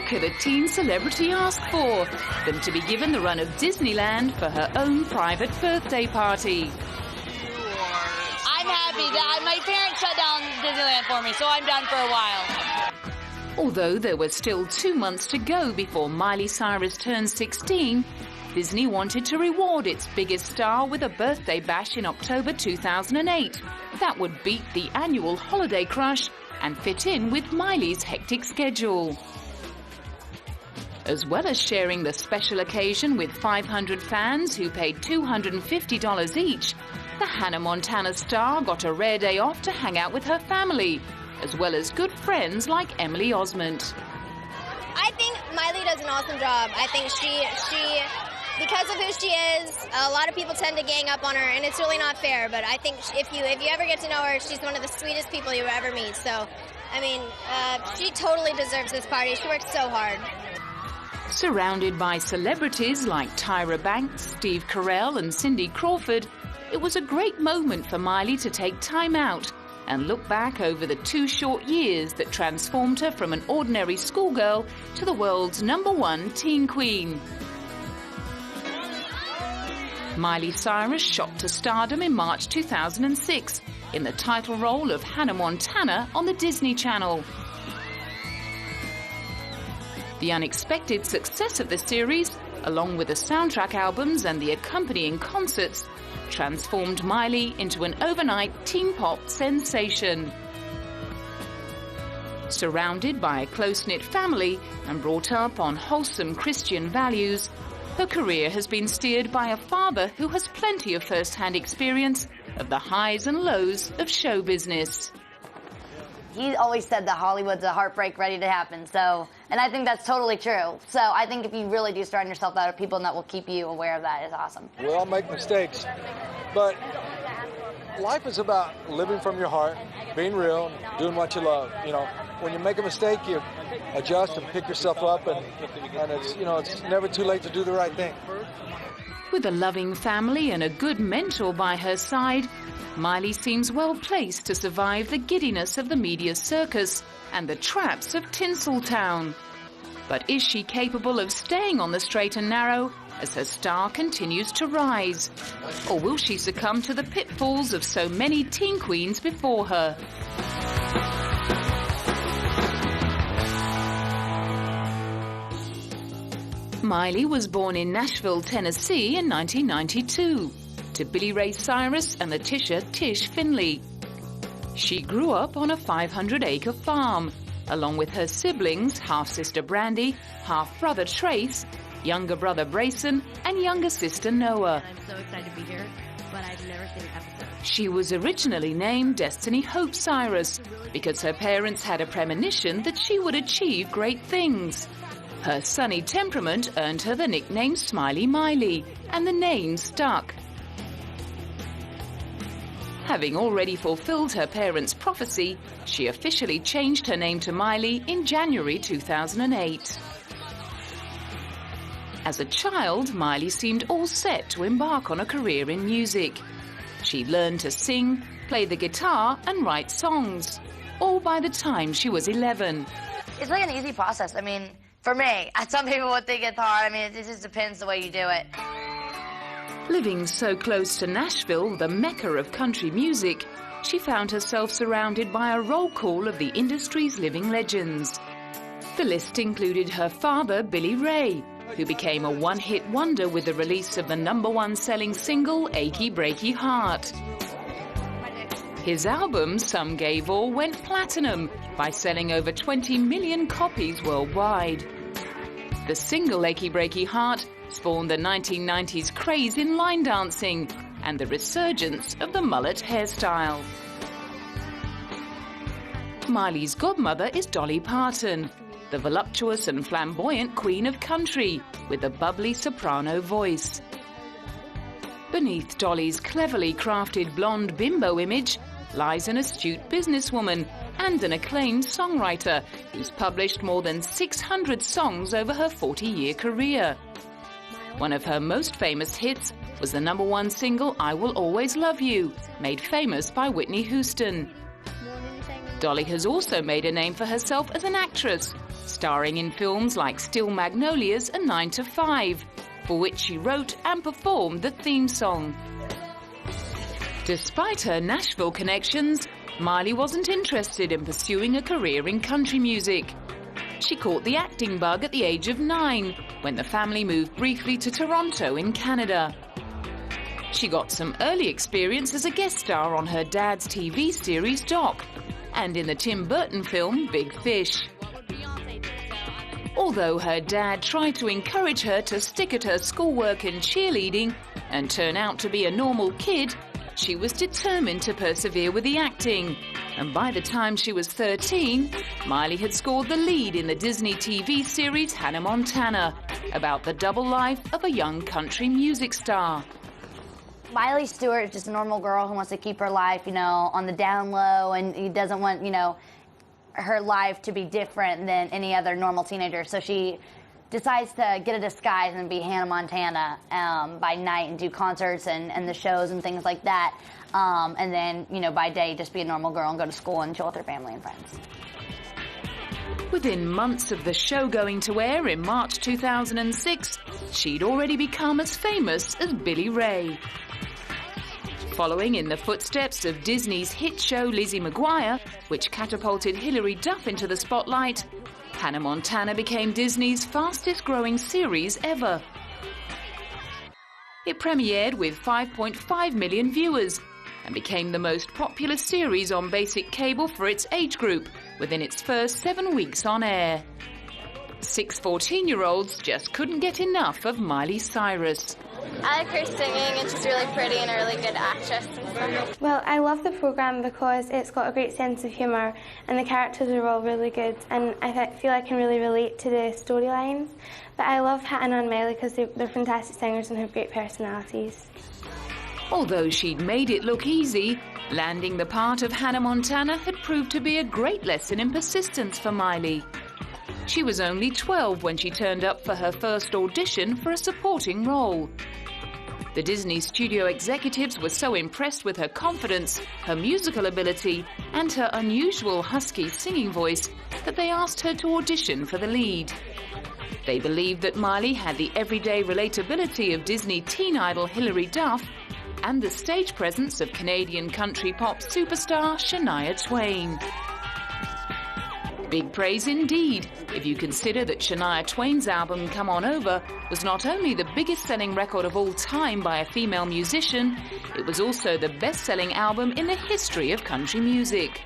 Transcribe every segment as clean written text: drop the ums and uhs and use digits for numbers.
could a teen celebrity ask for than to be given the run of Disneyland for her own private birthday party? I'm happy that my parents shut down Disneyland for me, so I'm done for a while. Although there were still 2 months to go before Miley Cyrus turned 16, Disney wanted to reward its biggest star with a birthday bash in October 2008 that would beat the annual holiday crush and fit in with Miley's hectic schedule. As well as sharing the special occasion with 500 fans who paid $250 each, the Hannah Montana star got a rare day off to hang out with her family, as well as good friends like Emily Osment. I think Miley does an awesome job. I think she because of who she is, a lot of people tend to gang up on her, and it's really not fair. But I think if you ever get to know her, she's one of the sweetest people you ever meet. So, I mean, she totally deserves this party. She worked so hard. Surrounded by celebrities like Tyra Banks, Steve Carell and Cindy Crawford, it was a great moment for Miley to take time out and look back over the 2 short years that transformed her from an ordinary schoolgirl to the world's #1 teen queen. Miley Cyrus shot to stardom in March 2006 in the title role of Hannah Montana on the Disney Channel. The unexpected success of the series, along with the soundtrack albums and the accompanying concerts, transformed Miley into an overnight teen pop sensation. Surrounded by a close-knit family and brought up on wholesome Christian values, her career has been steered by a father who has plenty of first-hand experience of the highs and lows of show business. He always said that Hollywood's a heartbreak ready to happen, and I think that's totally true. So I think if you really do surround yourself out of people that will keep you aware of that is awesome. We all make mistakes, but life is about living from your heart, being real, doing what you love. You know, when you make a mistake, you adjust and pick yourself up, and it's never too late to do the right thing. With a loving family and a good mentor by her side, Miley seems well placed to survive the giddiness of the media circus and the traps of Tinseltown. But is she capable of staying on the straight and narrow as her star continues to rise? Or will she succumb to the pitfalls of so many teen queens before her? Miley was born in Nashville, Tennessee in 1992 to Billy Ray Cyrus and Letitia Tish Finley. She grew up on a 500-acre farm, along with her siblings, half-sister Brandy, half-brother Trace, younger brother Brayson, and younger sister Noah. I'm so excited to be here, but I've never seen an episode. She was originally named Destiny Hope Cyrus because her parents had a premonition that she would achieve great things. Her sunny temperament earned her the nickname Smiley Miley, and the name stuck. Having already fulfilled her parents' prophecy, she officially changed her name to Miley in January 2008. As a child, Miley seemed all set to embark on a career in music. She learned to sing, play the guitar, and write songs, all by the time she was 11. It's like an easy process. I mean, for me, some people would think it's hard. I mean, it just depends the way you do it. Living so close to Nashville, the mecca of country music, she found herself surrounded by a roll call of the industry's living legends. The list included her father, Billy Ray, who became a one-hit wonder with the release of the #1 selling single, Achy Breaky Heart. His album, Some Gave All, went platinum by selling over 20 million copies worldwide. The single, Achy Breaky Heart, spawned the 1990s craze in line dancing and the resurgence of the mullet hairstyle. Miley's godmother is Dolly Parton, the voluptuous and flamboyant queen of country with a bubbly soprano voice. Beneath Dolly's cleverly crafted blonde bimbo image lies an astute businesswoman and an acclaimed songwriter who's published more than 600 songs over her 40-year career. One of her most famous hits was the #1 single, I Will Always Love You, made famous by Whitney Houston. Dolly has also made a name for herself as an actress, starring in films like Still Magnolias and 9 to 5, for which she wrote and performed the theme song. Despite her Nashville connections, Miley wasn't interested in pursuing a career in country music. She caught the acting bug at the age of 9, when the family moved briefly to Toronto in Canada. She got some early experience as a guest star on her dad's TV series Doc, and in the Tim Burton film Big Fish. Although her dad tried to encourage her to stick at her schoolwork and cheerleading and turn out to be a normal kid, she was determined to persevere with the acting. And by the time she was 13, Miley had scored the lead in the Disney TV series Hannah Montana, about the double life of a young country music star. Miley Stewart is just a normal girl who wants to keep her life, you know, on the down low, and he doesn't want, you know, her life to be different than any other normal teenager. So she decides to get a disguise and be Hannah Montana by night and do concerts and the shows and things like that. And then, you know, by day, just be a normal girl and go to school and chill with her family and friends. Within months of the show going to air in March 2006, she'd already become as famous as Billy Ray. Following in the footsteps of Disney's hit show Lizzie McGuire, which catapulted Hilary Duff into the spotlight, Hannah Montana became Disney's fastest-growing series ever. It premiered with 5.5 million viewers and became the most popular series on basic cable for its age group within its first 7 weeks on air. 6 14-year-olds just couldn't get enough of Miley Cyrus. I like her singing, and she's really pretty and a really good actress and stuff. Well, I love the programme because it's got a great sense of humour and the characters are all really good, and I feel I can really relate to the storylines. But I love Hannah and Miley because they're fantastic singers and have great personalities. Although she'd made it look easy, landing the part of Hannah Montana had proved to be a great lesson in persistence for Miley. She was only 12 when she turned up for her first audition for a supporting role. The Disney studio executives were so impressed with her confidence, her musical ability, and her unusual husky singing voice that they asked her to audition for the lead. They believed that Miley had the everyday relatability of Disney teen idol Hilary Duff and the stage presence of Canadian country pop superstar Shania Twain. Big praise indeed, if you consider that Shania Twain's album Come On Over was not only the biggest-selling record of all time by a female musician, it was also the best-selling album in the history of country music.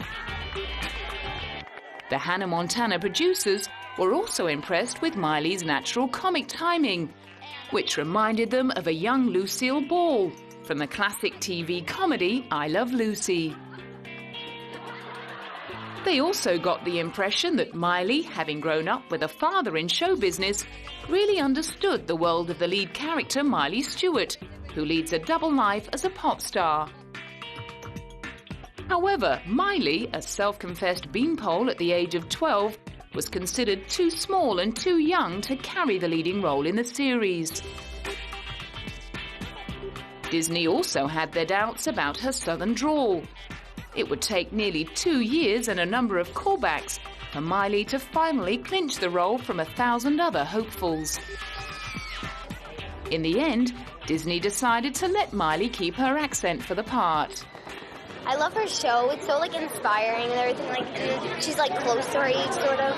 The Hannah Montana producers were also impressed with Miley's natural comic timing, which reminded them of a young Lucille Ball from the classic TV comedy I Love Lucy. They also got the impression that Miley, having grown up with a father in show business, really understood the world of the lead character Miley Stewart, who leads a double life as a pop star. However, Miley, a self-confessed beanpole at the age of 12, was considered too small and too young to carry the leading role in the series. Disney also had their doubts about her southern drawl. It would take nearly 2 years and a number of callbacks for Miley to finally clinch the role from 1,000 other hopefuls. In the end, Disney decided to let Miley keep her accent for the part. I love her show. It's so inspiring and everything, and she's close to her age, sort of.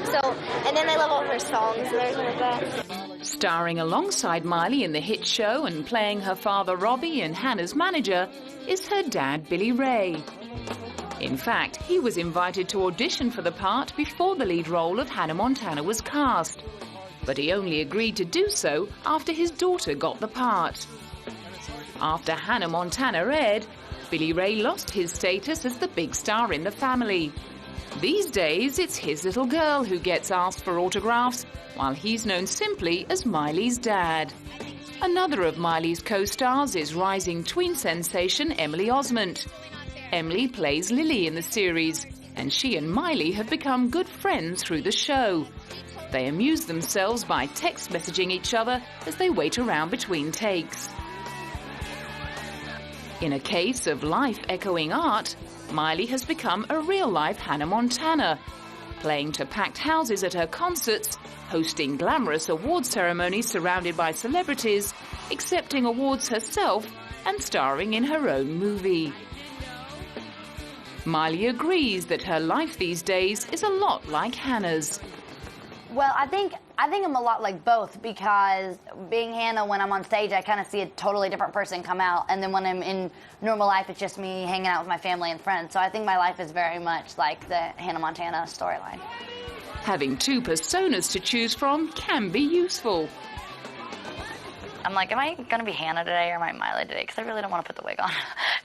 So, and then I love all her songs and everything like that. Starring alongside Miley in the hit show and playing her father Robbie and Hannah's manager is her dad Billy Ray. In fact, he was invited to audition for the part before the lead role of Hannah Montana was cast. But he only agreed to do so after his daughter got the part. After Hannah Montana aired, Billy Ray lost his status as the big star in the family. These days, it's his little girl who gets asked for autographs, while he's known simply as Miley's dad. Another of Miley's co-stars is rising tween sensation Emily Osment. Emily plays Lily in the series, and she and Miley have become good friends through the show. They amuse themselves by text messaging each other as they wait around between takes. In a case of life echoing art, Miley has become a real-life Hannah Montana, playing to packed houses at her concerts, hosting glamorous award ceremonies surrounded by celebrities, accepting awards herself, and starring in her own movie. Miley agrees that her life these days is a lot like Hannah's. Well, I think I'm a lot like both, because being Hannah, when I'm on stage, I kind of see a totally different person come out, and then when I'm in normal life, it's just me hanging out with my family and friends. So I think my life is very much like the Hannah Montana storyline. Having two personas to choose from can be useful. I'm like, am I going to be Hannah today or am I Miley today? Because I really don't want to put the wig on.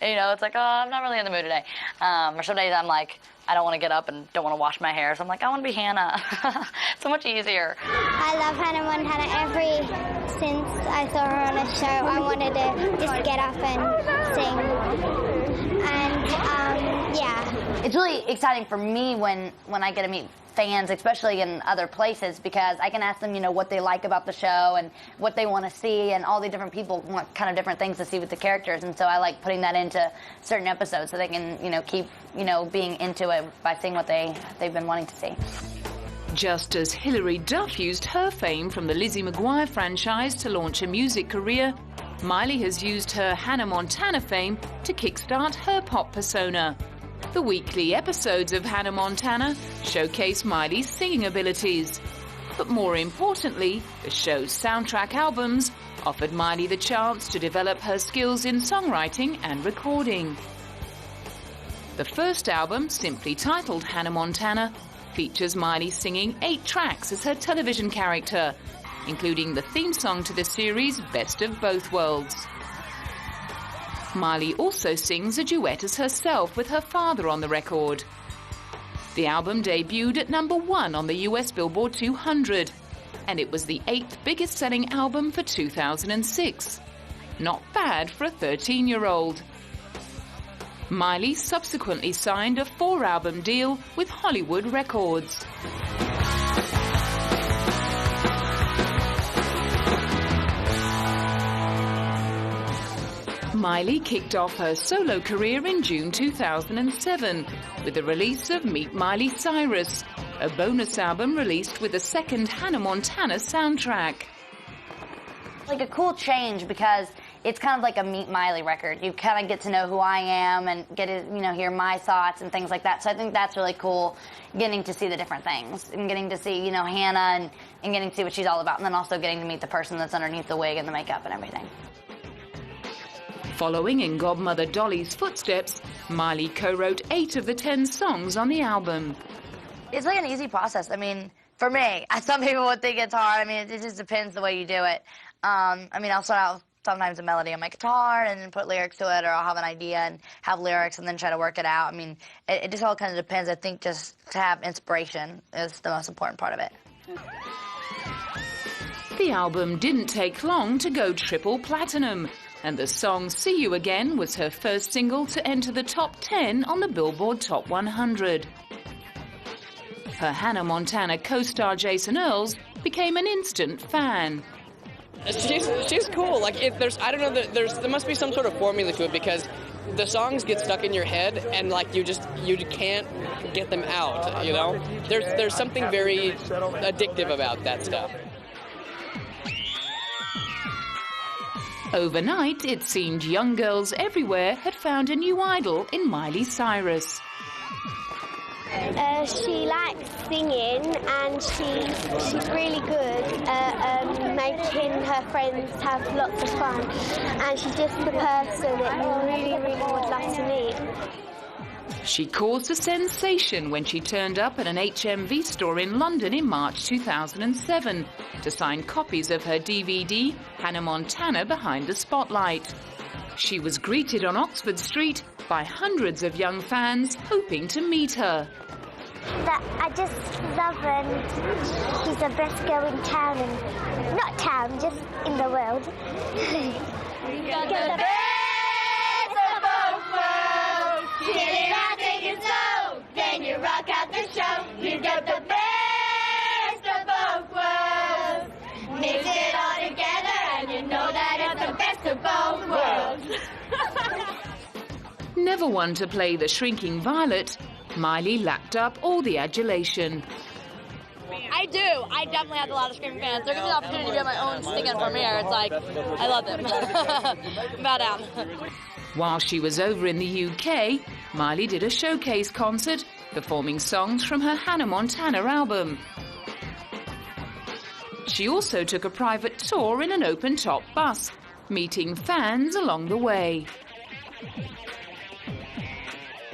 You know, it's like, oh, I'm not really in the mood today. Or some days I'm like, I don't want to get up and don't want to wash my hair. So I'm like, I want to be Hannah. So much easier. I love Hannah Montana. Since I saw her on a show, I wanted to just get up and sing. And, yeah. It's really exciting for me when I get to meet fans, especially in other places, because I can ask them, you know, what they like about the show and what they want to see, and all the different people want kind of different things to see with the characters, and so I like putting that into certain episodes so they can, you know, keep, you know, being into it by seeing what they've been wanting to see. Just as Hilary Duff used her fame from the Lizzie McGuire franchise to launch a music career, Miley has used her Hannah Montana fame to kickstart her pop persona. The weekly episodes of Hannah Montana showcase Miley's singing abilities. But more importantly, the show's soundtrack albums offered Miley the chance to develop her skills in songwriting and recording. The first album, simply titled Hannah Montana, features Miley singing 8 tracks as her television character, including the theme song to the series Best of Both Worlds. Miley also sings a duet as herself with her father on the record. The album debuted at #1 on the US Billboard 200, and it was the 8th biggest selling album for 2006. Not bad for a 13-year-old. Miley subsequently signed a 4-album deal with Hollywood Records. Miley kicked off her solo career in June 2007 with the release of Meet Miley Cyrus, a bonus album released with the second Hannah Montana soundtrack. Like a cool change, because it's kind of like a Meet Miley record. You kind of get to know who I am and get to, you know, hear my thoughts and things like that. So I think that's really cool, getting to see the different things and getting to see, you know, Hannah and getting to see what she's all about, and then also getting to meet the person that's underneath the wig and the makeup and everything. Following in godmother Dolly's footsteps, Miley co-wrote 8 of the 10 songs on the album. It's like an easy process. I mean, for me, some people would think it's hard. I mean, it just depends the way you do it. I mean, I'll start out sometimes a melody on my guitar and then put lyrics to it, or I'll have an idea and have lyrics and then try to work it out. I mean, it just all kind of depends. I think just to have inspiration is the most important part of it. The album didn't take long to go triple platinum, and the song See You Again was her first single to enter the top 10 on the Billboard Top 100. Her Hannah Montana co-star Jason Earls became an instant fan. She's cool. Like, I don't know, there must be some sort of formula to it, because the songs get stuck in your head and like you can't get them out, you know? There's something very addictive about that stuff. Overnight, it seemed young girls everywhere had found a new idol in Miley Cyrus. She likes singing, and she's really good at making her friends have lots of fun, and she's just the person that you really, really would love to meet. She caused a sensation when she turned up at an HMV store in London in March 2007 to sign copies of her DVD, Hannah Montana Behind the Spotlight. She was greeted on Oxford Street by hundreds of young fans hoping to meet her. That I just love her, and she's the best girl in town, and not town, just in the world. You got the best of both worlds. Get it out, take it slow, then you rock out the show. You got the best of both worlds. Mix it all together, and you know that it's the best of both worlds. Never one to play the shrinking violet, Miley lapped up all the adulation. I do. I definitely have a lot of screaming fans. They're giving me the opportunity to be at my own singing premiere. It's like, I love them. Bow down. While she was over in the UK, Miley did a showcase concert, performing songs from her Hannah Montana album. She also took a private tour in an open-top bus, meeting fans along the way.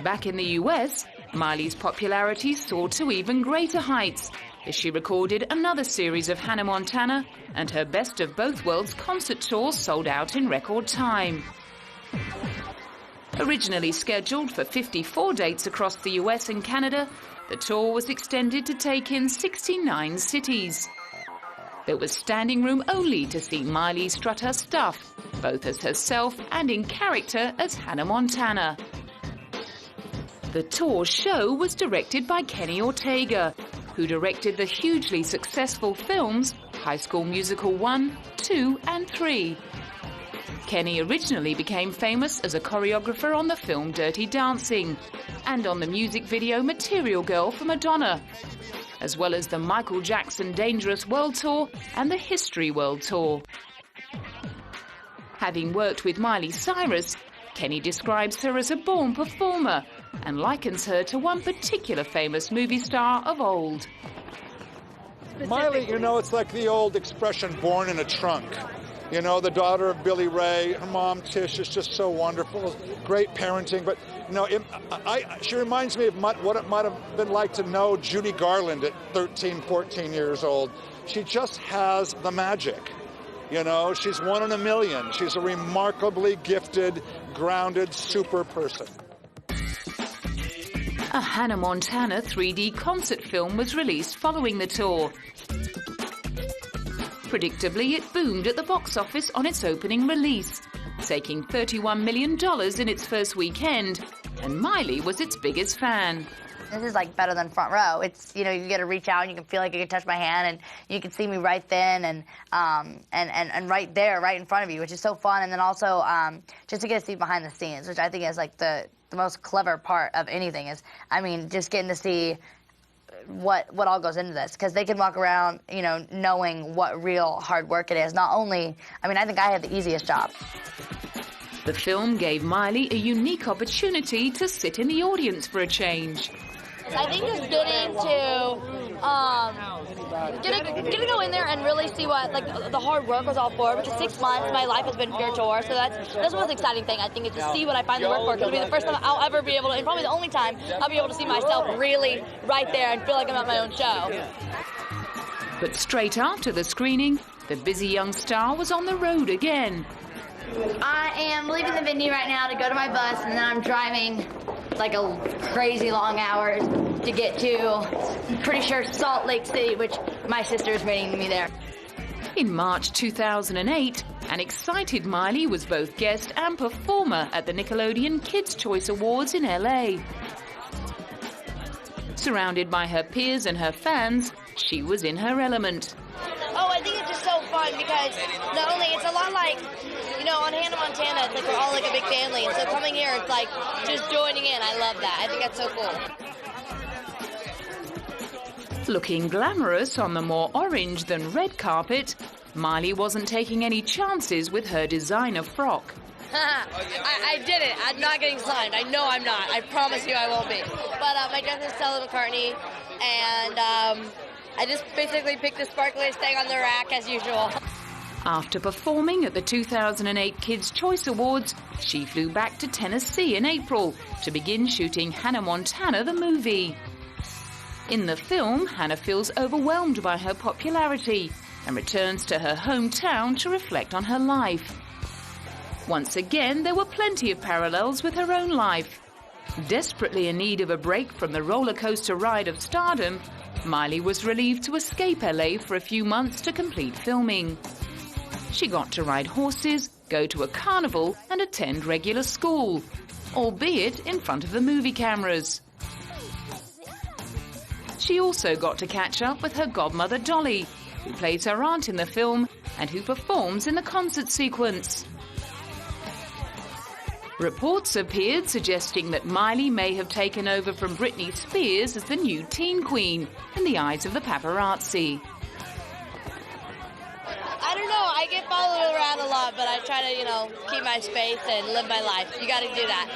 Back in the US, Miley's popularity soared to even greater heights as she recorded another series of Hannah Montana, and her Best of Both Worlds concert tour sold out in record time. Originally scheduled for 54 dates across the US and Canada, the tour was extended to take in 69 cities. There was standing room only to see Miley strut her stuff, both as herself and in character as Hannah Montana. The tour show was directed by Kenny Ortega, who directed the hugely successful films High School Musical 1, 2 and 3. Kenny originally became famous as a choreographer on the film Dirty Dancing and on the music video Material Girl for Madonna, as well as the Michael Jackson Dangerous World Tour and the History World Tour. Having worked with Miley Cyrus, Kenny describes her as a born performer and likens her to one particular famous movie star of old. Miley, you know, it's like the old expression, born in a trunk. You know, the daughter of Billy Ray, her mom, Tish, is just so wonderful, great parenting. But, you know, she reminds me of what it might have been like to know Judy Garland at 13, 14 years old. She just has the magic. You know, she's one in a million. She's a remarkably gifted, grounded, super person. A Hannah Montana 3D concert film was released following the tour. Predictably, it boomed at the box office on its opening release, taking $31 million in its first weekend, and Miley was its biggest fan. This is like better than front row. It's, you know, you get to reach out and you can feel like you can touch my hand and you can see me right then and right there, right in front of you, which is so fun. And then also just to get to see behind the scenes, which I think is like the most clever part of anything is, I mean, just getting to see what all goes into this, because they can walk around, you know, knowing what real hard work it is. Not only, I mean, I think I had the easiest job. The film gave Miley a unique opportunity to sit in the audience for a change. I think just getting to go in there and really see what the hard work was all for. Because 6 months, my life has been pure chore, so that's the most exciting thing. I think is to see what I finally work for. Because it'll be the first time I'll ever be able to, and probably the only time I'll be able to see myself really right there and feel like I'm at my own show. But straight after the screening, the busy young star was on the road again. I am leaving the venue right now to go to my bus, and then I'm driving like a crazy long hours to get to, I'm pretty sure, Salt Lake City, which my sister is waiting me there. In March 2008, an excited Miley was both guest and performer at the Nickelodeon Kids' Choice Awards in LA. Surrounded by her peers and her fans, she was in her element. Oh, I think it's just so fun because not only, it's a lot like, you know, on Hannah Montana, it's like we're all like a big family. And so coming here, it's like just joining in. I love that. I think that's so cool. Looking glamorous on the more orange than red carpet, Miley wasn't taking any chances with her designer frock. I did it. I'm not getting signed. I know I'm not. I promise you I won't be. But my dress is Stella McCartney, and I just basically picked the sparkliest thing on the rack as usual. After performing at the 2008 Kids' Choice Awards, she flew back to Tennessee in April to begin shooting Hannah Montana the movie. In the film, Hannah feels overwhelmed by her popularity and returns to her hometown to reflect on her life. Once again, there were plenty of parallels with her own life. Desperately in need of a break from the roller coaster ride of stardom, Miley was relieved to escape LA for a few months to complete filming. She got to ride horses, go to a carnival, and attend regular school, albeit in front of the movie cameras. She also got to catch up with her godmother Dolly, who plays her aunt in the film and who performs in the concert sequence. Reports appeared suggesting that Miley may have taken over from Britney Spears as the new teen queen in the eyes of the paparazzi. I don't know. I get followed around a lot, but I try to, keep my space and live my life. You got to do that.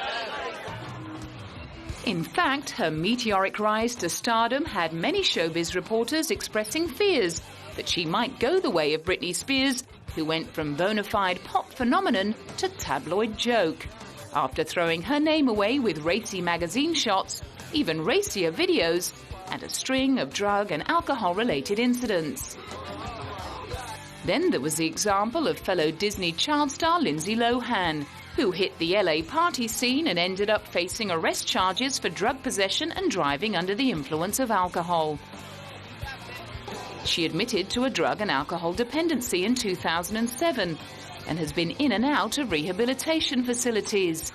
In fact, her meteoric rise to stardom had many showbiz reporters expressing fears that she might go the way of Britney Spears, who went from bona fide pop phenomenon to tabloid joke, after throwing her name away with racy magazine shots, even racier videos, and a string of drug and alcohol-related incidents. Then there was the example of fellow Disney child star Lindsay Lohan, who hit the LA party scene and ended up facing arrest charges for drug possession and driving under the influence of alcohol. She admitted to a drug and alcohol dependency in 2007 and has been in and out of rehabilitation facilities.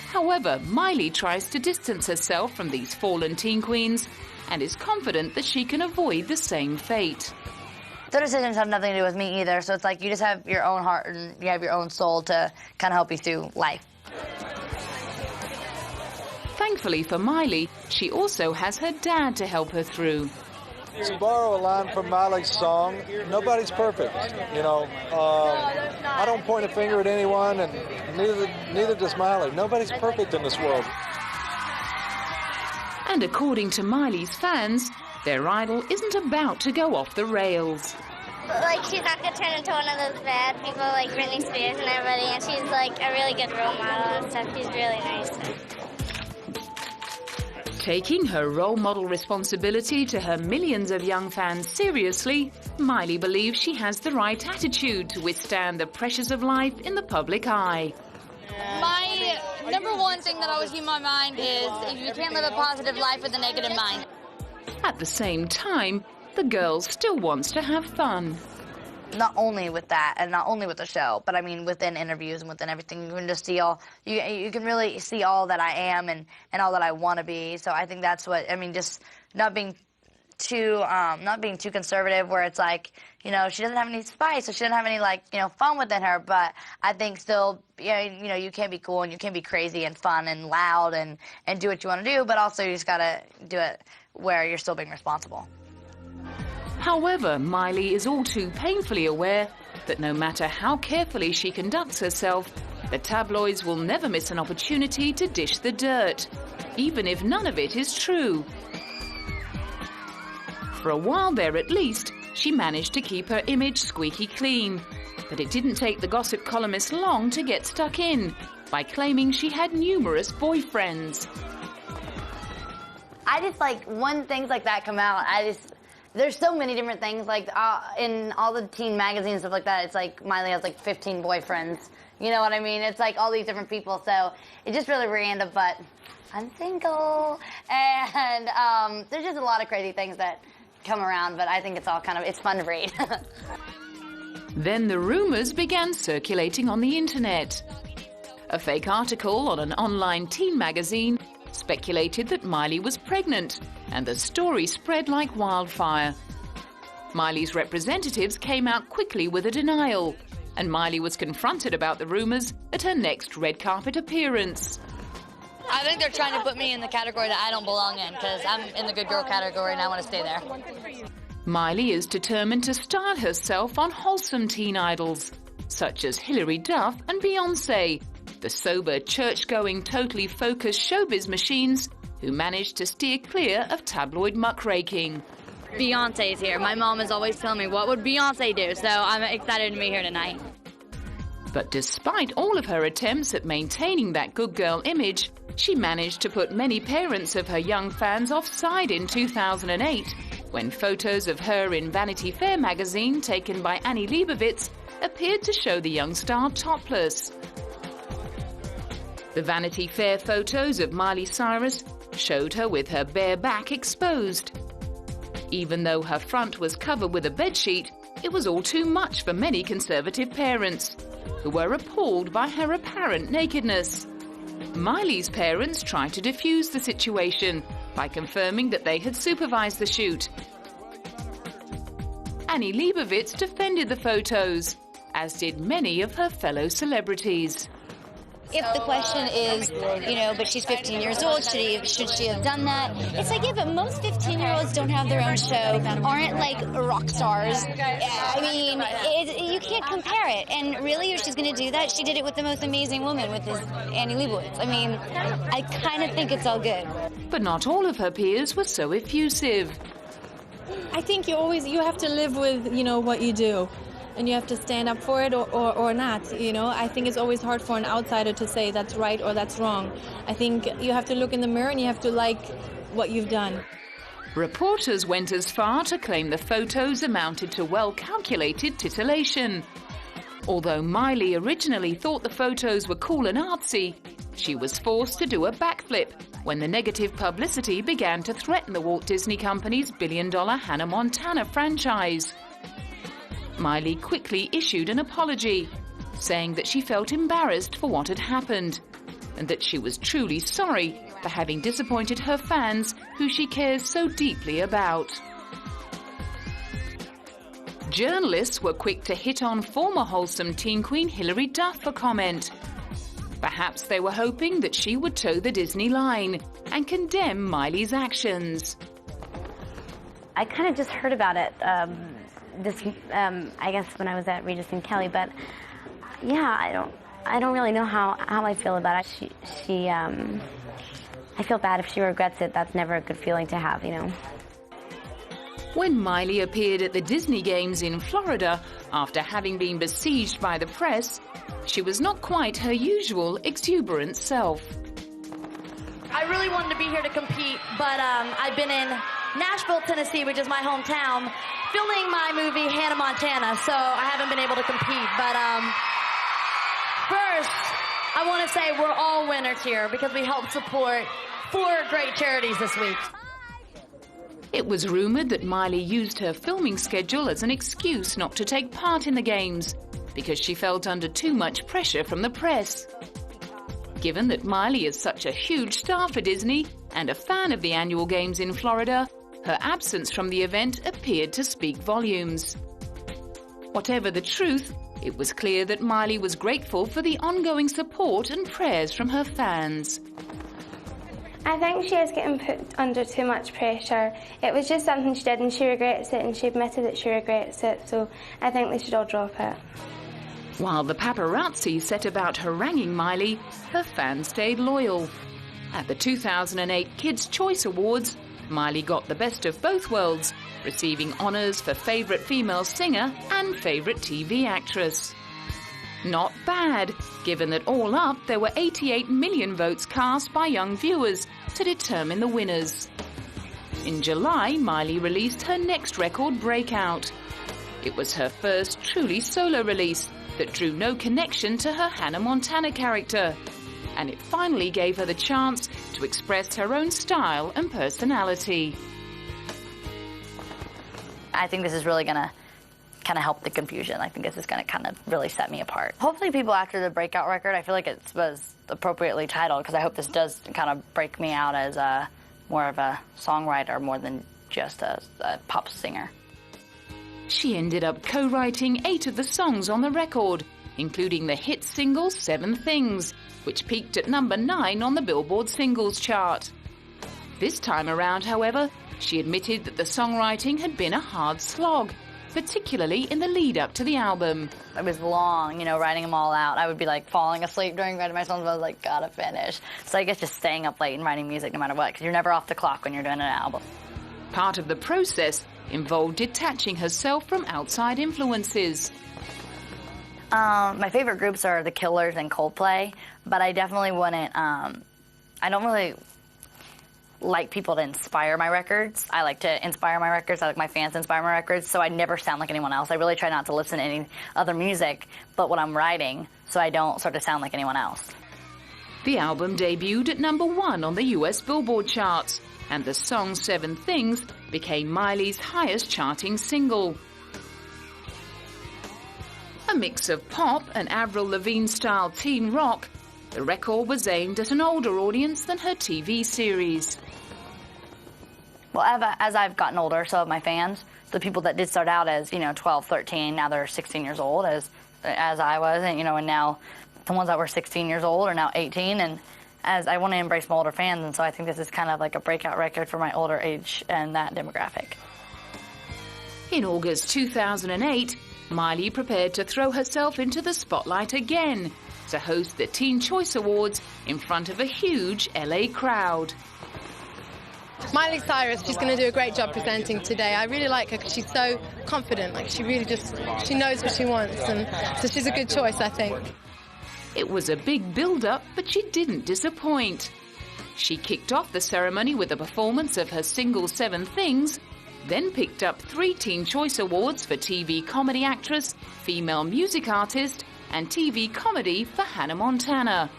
However, Miley tries to distance herself from these fallen teen queens and is confident that she can avoid the same fate. Their decisions have nothing to do with me either, so it's like you just have your own heart and you have your own soul to kind of help you through life. Thankfully for Miley, she also has her dad to help her through. To borrow a line from Miley's song, nobody's perfect. I don't point a finger at anyone, and neither does Miley. Nobody's perfect in this world. And according to Miley's fans, their idol isn't about to go off the rails. Like, she's not going to turn into one of those bad people like Britney Spears and everybody, and she's, like, a really good role model and stuff. She's really nice. Taking her role model responsibility to her millions of young fans seriously, Miley believes she has the right attitude to withstand the pressures of life in the public eye. My number one thing that always keeps my mind is you can't live a positive life with a negative mind. At the same time, the girl still wants to have fun. Not only with that, and not only with the show, but I mean within interviews and within everything, you can just see all, you can really see all that I am and all that I want to be. So I think that's what, I mean, just not being too conservative, where it's like, she doesn't have any spice, so she doesn't have any, like, fun within her, but I think still, you can be cool and you can be crazy and fun and loud and do what you want to do, but also you just gotta do it where you're still being responsible. However, Miley is all too painfully aware that no matter how carefully she conducts herself, the tabloids will never miss an opportunity to dish the dirt, even if none of it is true. For a while there at least, she managed to keep her image squeaky clean, but it didn't take the gossip columnist long to get stuck in by claiming she had numerous boyfriends. I just, like, when things like that come out, there's so many different things, like, in all the teen magazines and stuff like that, it's like Miley has, like, 15 boyfriends. You know what I mean? It's, like, all these different people, so it's just really random, but I'm single. And there's just a lot of crazy things that come around, but I think it's all it's fun to read. Then the rumors began circulating on the internet. A fake article on an online teen magazine speculated that Miley was pregnant, and the story spread like wildfire. Miley's representatives came out quickly with a denial, and Miley was confronted about the rumors at her next red carpet appearance. I think they're trying to put me in the category that I don't belong in, because I'm in the good girl category and I want to stay there. Miley is determined to style herself on wholesome teen idols, such as Hilary Duff and Beyoncé, the sober, church-going, totally focused showbiz machines who managed to steer clear of tabloid muckraking. Beyonce's here. My mom is always telling me, what would Beyonce do? So I'm excited to be here tonight. But despite all of her attempts at maintaining that good girl image, she managed to put many parents of her young fans offside in 2008, when photos of her in Vanity Fair magazine taken by Annie Leibovitz appeared to show the young star topless. The Vanity Fair photos of Miley Cyrus showed her with her bare back exposed. Even though her front was covered with a bedsheet, it was all too much for many conservative parents, who were appalled by her apparent nakedness. Miley's parents tried to defuse the situation by confirming that they had supervised the shoot. Annie Leibovitz defended the photos, as did many of her fellow celebrities. if the question is, you know, but she's 15 years old, should she have done that? It's like, yeah, but most 15-year-olds don't have their own show, aren't like rock stars. I mean, you can't compare it. And really, if she's going to do that, she did it with the most amazing woman, with this Annie Leibovitz. I mean, I kind of think it's all good. But not all of her peers were so effusive. I think you have to live with, you know, what you do. And you have to stand up for it or not, you know. I think it's always hard for an outsider to say that's right or that's wrong. I think you have to look in the mirror and you have to like what you've done. Reporters went as far to claim the photos amounted to well-calculated titillation. Although Miley originally thought the photos were cool and artsy, she was forced to do a backflip when the negative publicity began to threaten the Walt Disney Company's billion-dollar Hannah Montana franchise. Miley quickly issued an apology, saying that she felt embarrassed for what had happened, and that she was truly sorry for having disappointed her fans, who she cares so deeply about. Journalists were quick to hit on former wholesome teen queen Hilary Duff for comment. Perhaps they were hoping that she would toe the Disney line and condemn Miley's actions. I kind of just heard about it I guess when I was at Regis and Kelly, but yeah, I don't really know how I feel about it. I feel bad if she regrets it. That's never a good feeling to have, you know. When Miley appeared at the Disney Games in Florida after having been besieged by the press, she was not quite her usual exuberant self. I really wanted to be here to compete, but I've been in Nashville, Tennessee, which is my hometown, filming my movie Hannah Montana, so I haven't been able to compete. But first, I want to say we're all winners here because we helped support 4 great charities this week. It was rumored that Miley used her filming schedule as an excuse not to take part in the games because she felt under too much pressure from the press. Given that Miley is such a huge star for Disney and a fan of the annual games in Florida, her absence from the event appeared to speak volumes. Whatever the truth, it was clear that Miley was grateful for the ongoing support and prayers from her fans. I think she is getting put under too much pressure. It was just something she did and she regrets it, and she admitted that she regrets it, so I think they should all drop it. While the paparazzi set about haranguing Miley, her fans stayed loyal. At the 2008 Kids' Choice Awards, Miley got the best of both worlds, receiving honours for favourite female singer and favourite TV actress. Not bad, given that all up there were 88 million votes cast by young viewers to determine the winners. In July, Miley released her next record, Breakout. It was her first truly solo release that drew no connection to her Hannah Montana character, and it finally gave her the chance to express her own style and personality. I think this is really going to kind of help the confusion. I think this is going to kind of really set me apart. Hopefully people after the Breakout record, I feel like it was appropriately titled, because I hope this does kind of break me out as more of a songwriter more than just a pop singer. She ended up co-writing 8 of the songs on the record, including the hit single 7 Things, which peaked at number 9 on the Billboard singles chart. This time around, however, she admitted that the songwriting had been a hard slog, particularly in the lead-up to the album. It was long, you know, writing them all out. I would be like falling asleep during writing my songs, but I was like, gotta finish. So I guess just staying up late and writing music no matter what, because you're never off the clock when you're doing an album. Part of the process involved detaching herself from outside influences. My favorite groups are The Killers and Coldplay, but I definitely wouldn't, I don't really like people to inspire my records. I like to inspire my records. I like my fans to inspire my records, so I never sound like anyone else. I really try not to listen to any other music but what I'm writing, so I don't sort of sound like anyone else. The album debuted at number 1 on the US Billboard charts, and the song 7 Things became Miley's highest charting single. A mix of pop and Avril Lavigne-style teen rock, the record was aimed at an older audience than her TV series. Well, as I've gotten older, so have my fans. The people that did start out as, 12, 13, now they're 16 years old, as I was, and now the ones that were 16 years old are now 18, and as I want to embrace my older fans, and so I think this is kind of like a breakout record for my older age and that demographic. In August 2008, Miley prepared to throw herself into the spotlight again to host the Teen Choice Awards in front of a huge LA crowd. Miley Cyrus, she's going to do a great job presenting today. I really like her because she's so confident. Like, she really she knows what she wants, and so she's a good choice, I think. It was a big build-up, but she didn't disappoint. She kicked off the ceremony with a performance of her single 7 Things, then picked up 3 Teen Choice Awards for TV Comedy Actress, Female Music Artist, and TV Comedy for Hannah Montana.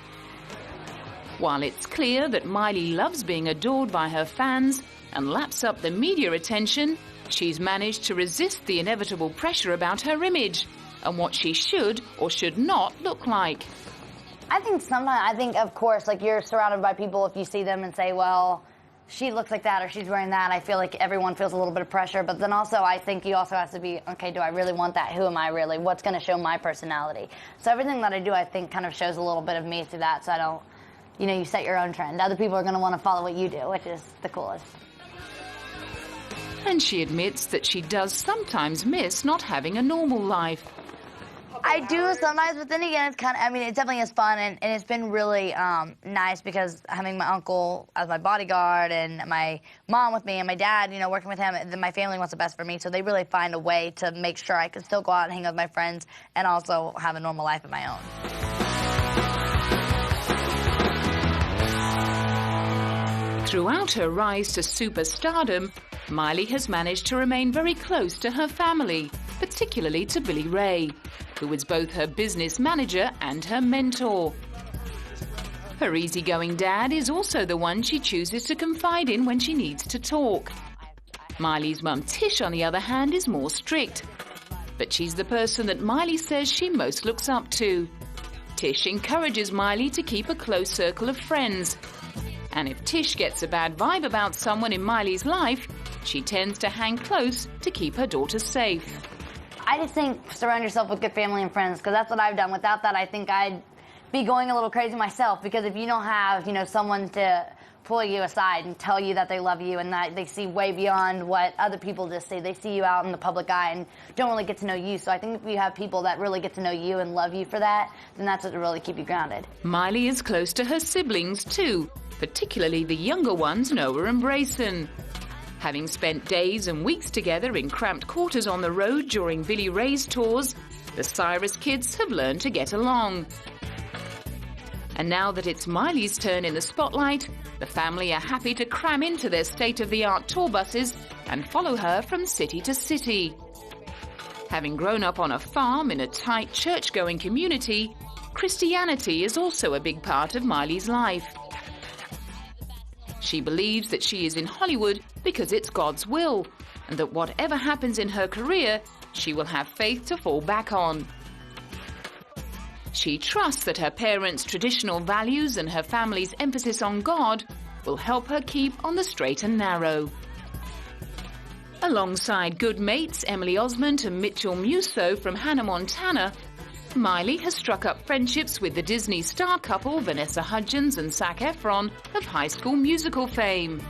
While it's clear that Miley loves being adored by her fans and laps up the media attention, she's managed to resist the inevitable pressure about her image and what she should or should not look like. I think of course, like, you're surrounded by people, if you see them and say, well, she looks like that or she's wearing that, I feel like everyone feels a little bit of pressure. But then also, I think you also have to be, okay, do I really want that? Who am I really? What's going to show my personality? So everything that I do, I think, kind of shows a little bit of me through that, so I don't, you set your own trend. Other people are going to want to follow what you do, which is the coolest. And she admits that she does sometimes miss not having a normal life. I do sometimes, but then again, it's it definitely is fun, and it's been really nice because having my uncle as my bodyguard and my mom with me and my dad, working with him, my family wants the best for me, so they really find a way to make sure I can still go out and hang out with my friends and also have a normal life of my own. Throughout her rise to superstardom, Miley has managed to remain very close to her family, particularly to Billy Ray, who is both her business manager and her mentor. Her easygoing dad is also the one she chooses to confide in when she needs to talk. Miley's mum Tish, on the other hand, is more strict, but she's the person that Miley says she most looks up to. Tish encourages Miley to keep a close circle of friends, and if Tish gets a bad vibe about someone in Miley's life, she tends to hang close to keep her daughter safe. I just think surround yourself with good family and friends, because that's what I've done. Without that, I think I'd be going a little crazy myself, because if you don't have, someone to pull you aside and tell you that they love you and that they see way beyond what other people just see. They see you out in the public eye and don't really get to know you. So I think if you have people that really get to know you and love you for that, then that's what will really keep you grounded. Miley is close to her siblings too, particularly the younger ones, Noah and Brayson. Having spent days and weeks together in cramped quarters on the road during Billy Ray's tours, the Cyrus kids have learned to get along. And now that it's Miley's turn in the spotlight, the family are happy to cram into their state-of-the-art tour buses and follow her from city to city. Having grown up on a farm in a tight church-going community, Christianity is also a big part of Miley's life. She believes that she is in Hollywood because it's God's will, and that whatever happens in her career, she will have faith to fall back on. She trusts that her parents' traditional values and her family's emphasis on God will help her keep on the straight and narrow. Alongside good mates Emily Osment and Mitchell Musso from Hannah Montana, Miley has struck up friendships with the Disney star couple Vanessa Hudgens and Zac Efron of High School Musical fame.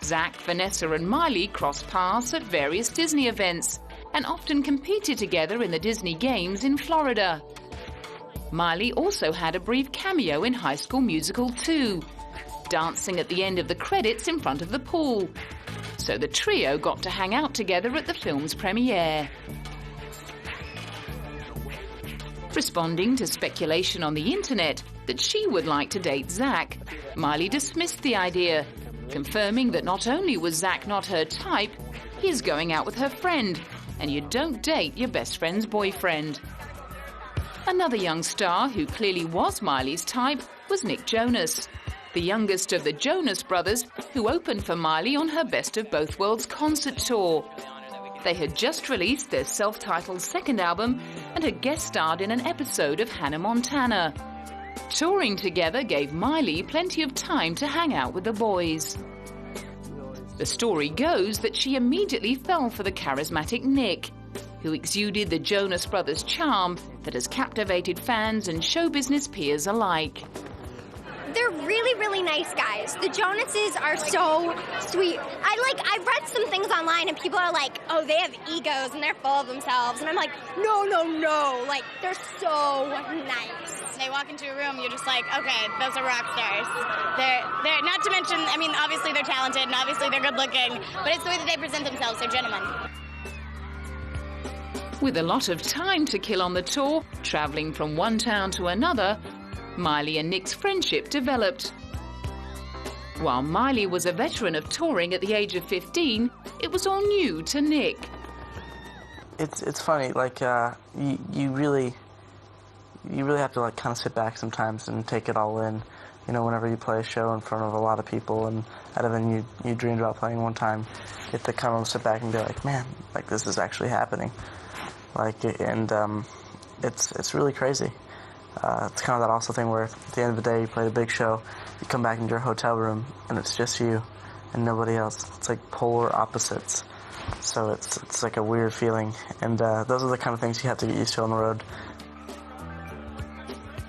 Zac, Vanessa and Miley cross paths at various Disney events and often competed together in the Disney Games in Florida. Miley also had a brief cameo in High School Musical 2, dancing at the end of the credits in front of the pool. So the trio got to hang out together at the film's premiere. Responding to speculation on the internet that she would like to date Zac, Miley dismissed the idea, confirming that not only was Zac not her type, he is going out with her friend, and you don't date your best friend's boyfriend. Another young star who clearly was Miley's type was Nick Jonas, the youngest of the Jonas Brothers, who opened for Miley on her Best of Both Worlds concert tour. They had just released their self-titled second album and had guest starred in an episode of Hannah Montana. Touring together gave Miley plenty of time to hang out with the boys. The story goes that she immediately fell for the charismatic Nick, who exuded the Jonas Brothers charm that has captivated fans and show business peers alike. They're really, really nice guys. The Jonases are so sweet. I've read some things online and people are like, oh, they have egos and they're full of themselves. And I'm like, no, no, no. Like, they're so nice. They walk into a room, you're just like, okay, those are rock stars. They're not to mention, I mean, obviously they're talented and obviously they're good looking, but it's the way that they present themselves. They're gentlemen. With a lot of time to kill on the tour, traveling from one town to another, Miley and Nick's friendship developed. While Miley was a veteran of touring at the age of 15, it was all new to Nick. It's funny, like you really have to like kind of sit back sometimes and take it all in. You know, whenever you play a show in front of a lot of people and out of a you dreamed about playing one time, you have to kind of sit back and be like, man, like this is actually happening. Like, and it's really crazy. It's kind of that also thing where at the end of the day you played a big show, you come back into your hotel room and it's just you and nobody else. It's like polar opposites. So it's like a weird feeling, and those are the kind of things you have to get used to on the road.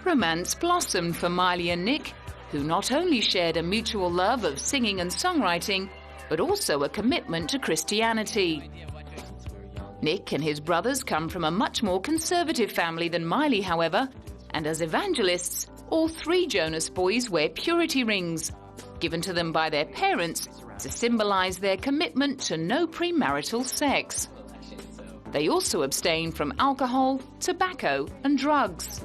Romance blossomed for Miley and Nick, who not only shared a mutual love of singing and songwriting, but also a commitment to Christianity. Nick and his brothers come from a much more conservative family than Miley, however, and as evangelists, all three Jonas boys wear purity rings, given to them by their parents to symbolize their commitment to no premarital sex. They also abstain from alcohol, tobacco, and drugs.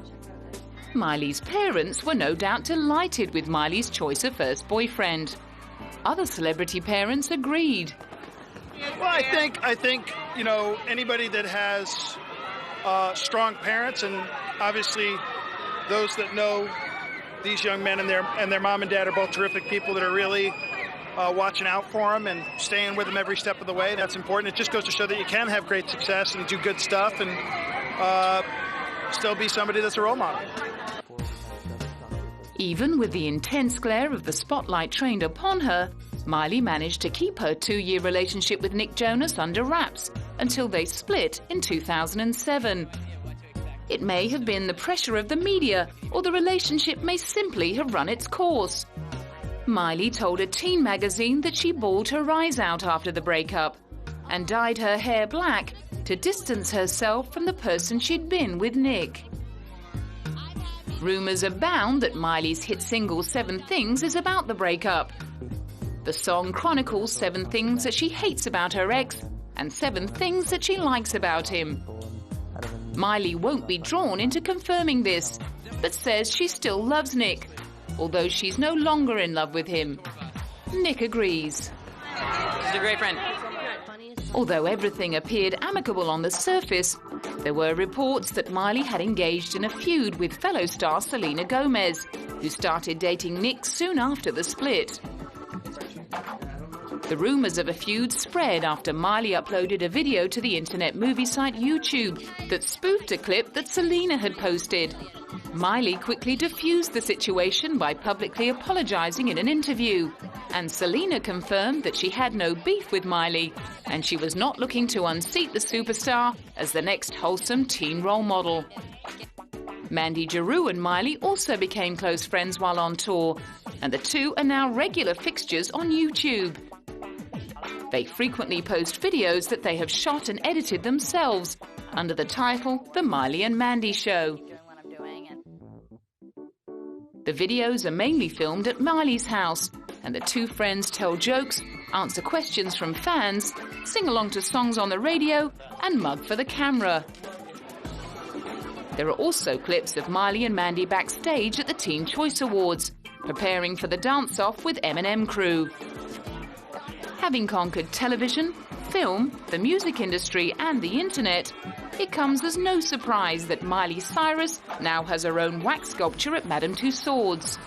Miley's parents were no doubt delighted with Miley's choice of first boyfriend. Other celebrity parents agreed. Well, I think you know, anybody that has strong parents, and obviously those that know these young men and their mom and dad are both terrific people that are really watching out for them and staying with them every step of the way. That's important. It just goes to show that you can have great success and do good stuff and still be somebody that's a role model. Even with the intense glare of the spotlight trained upon her, Miley managed to keep her 2-year relationship with Nick Jonas under wraps until they split in 2007. It may have been the pressure of the media, or the relationship may simply have run its course. Miley told a teen magazine that she bawled her eyes out after the breakup and dyed her hair black to distance herself from the person she'd been with Nick. Rumors abound that Miley's hit single 7 Things is about the breakup. The song chronicles 7 things that she hates about her ex and 7 things that she likes about him. Miley won't be drawn into confirming this, but says she still loves Nick, although she's no longer in love with him. Nick agrees. She's a great friend. Although everything appeared amicable on the surface, there were reports that Miley had engaged in a feud with fellow star Selena Gomez, who started dating Nick soon after the split. The rumors of a feud spread after Miley uploaded a video to the internet movie site YouTube that spoofed a clip that Selena had posted. Miley quickly diffused the situation by publicly apologizing in an interview, and Selena confirmed that she had no beef with Miley and she was not looking to unseat the superstar as the next wholesome teen role model. Mandy Giroux and Miley also became close friends while on tour, and the two are now regular fixtures on YouTube. They frequently post videos that they have shot and edited themselves under the title The Miley and Mandy Show. The videos are mainly filmed at Miley's house, and the two friends tell jokes, answer questions from fans, sing along to songs on the radio, and mug for the camera. There are also clips of Miley and Mandy backstage at the Teen Choice Awards, preparing for the dance-off with M&M crew. Having conquered television, film, the music industry, and the internet, it comes as no surprise that Miley Cyrus now has her own wax sculpture at Madame Tussauds.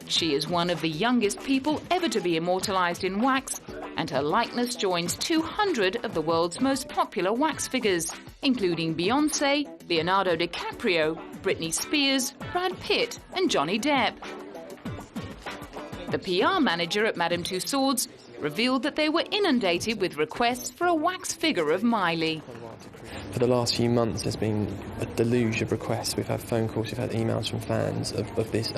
She is one of the youngest people ever to be immortalized in wax, and her likeness joins 200 of the world's most popular wax figures, including Beyoncé, Leonardo DiCaprio, Britney Spears, Brad Pitt, and Johnny Depp. The PR manager at Madame Tussauds revealed that they were inundated with requests for a wax figure of Miley. For the last few months, there's been a deluge of requests. We've had phone calls, we've had emails from fans of this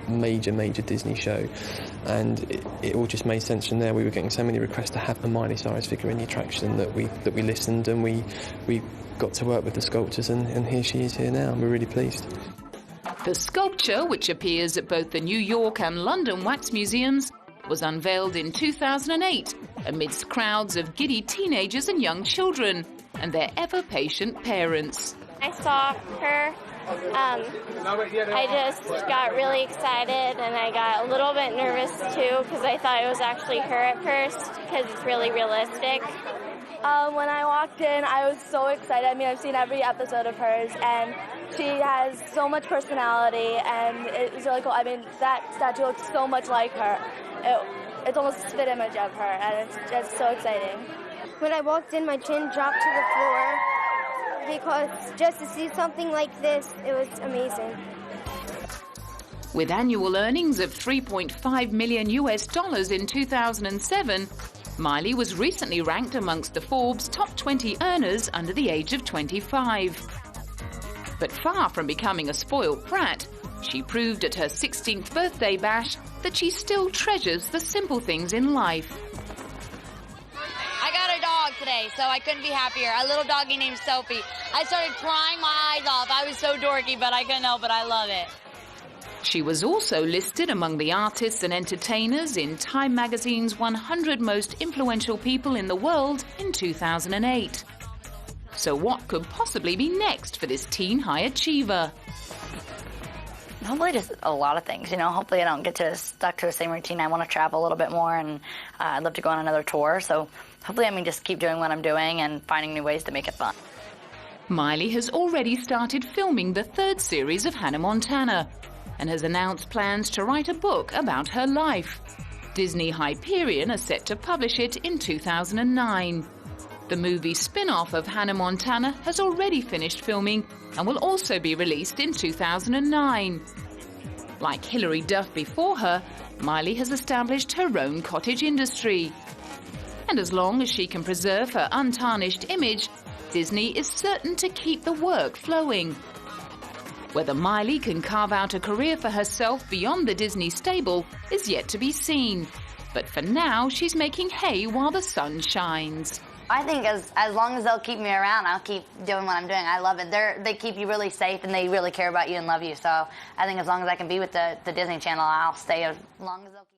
major Disney show, and it all just made sense from there. We were getting so many requests to have a Miley Cyrus figure in the attraction that we listened, and we got to work with the sculptors, and here she is here now, and we're really pleased. The sculpture, which appears at both the New York and London wax museums, was unveiled in 2008 amidst crowds of giddy teenagers and young children and their ever-patient parents. I saw her. I just got really excited, and I got a little bit nervous too because I thought it was actually her at first because it's really realistic. When I walked in, I was so excited. I mean, I've seen every episode of hers, and she has so much personality, and it was really cool. I mean, that statue looks so much like her. It's almost a spit image of her, and it's just so exciting. When I walked in, my chin dropped to the floor because just to see something like this, it was amazing. With annual earnings of $3.5 million in 2007, Miley was recently ranked amongst the Forbes top 20 earners under the age of 25. But far from becoming a spoiled brat, she proved at her 16th birthday bash that she still treasures the simple things in life. I got a dog today, so I couldn't be happier. A little doggy named Sophie. I started crying my eyes off. I was so dorky, but I couldn't help it. I love it. She was also listed among the artists and entertainers in Time magazine's 100 most influential people in the world in 2008. So what could possibly be next for this teen high achiever? Hopefully just a lot of things, you know. Hopefully I don't get stuck to the same routine. I want to travel a little bit more, and I'd love to go on another tour. So hopefully, just keep doing what I'm doing and finding new ways to make it fun. Miley has already started filming the third series of Hannah Montana and has announced plans to write a book about her life. Disney Hyperion are set to publish it in 2009. The movie spin-off of Hannah Montana has already finished filming and will also be released in 2009. Like Hilary Duff before her, Miley has established her own cottage industry. And as long as she can preserve her untarnished image, Disney is certain to keep the work flowing. Whether Miley can carve out a career for herself beyond the Disney stable is yet to be seen. But for now, she's making hay while the sun shines. I think as long as they'll keep me around, I'll keep doing what I'm doing. I love it. They keep you really safe, and they really care about you and love you. So I think as long as I can be with the Disney Channel, I'll stay as long as they'll keep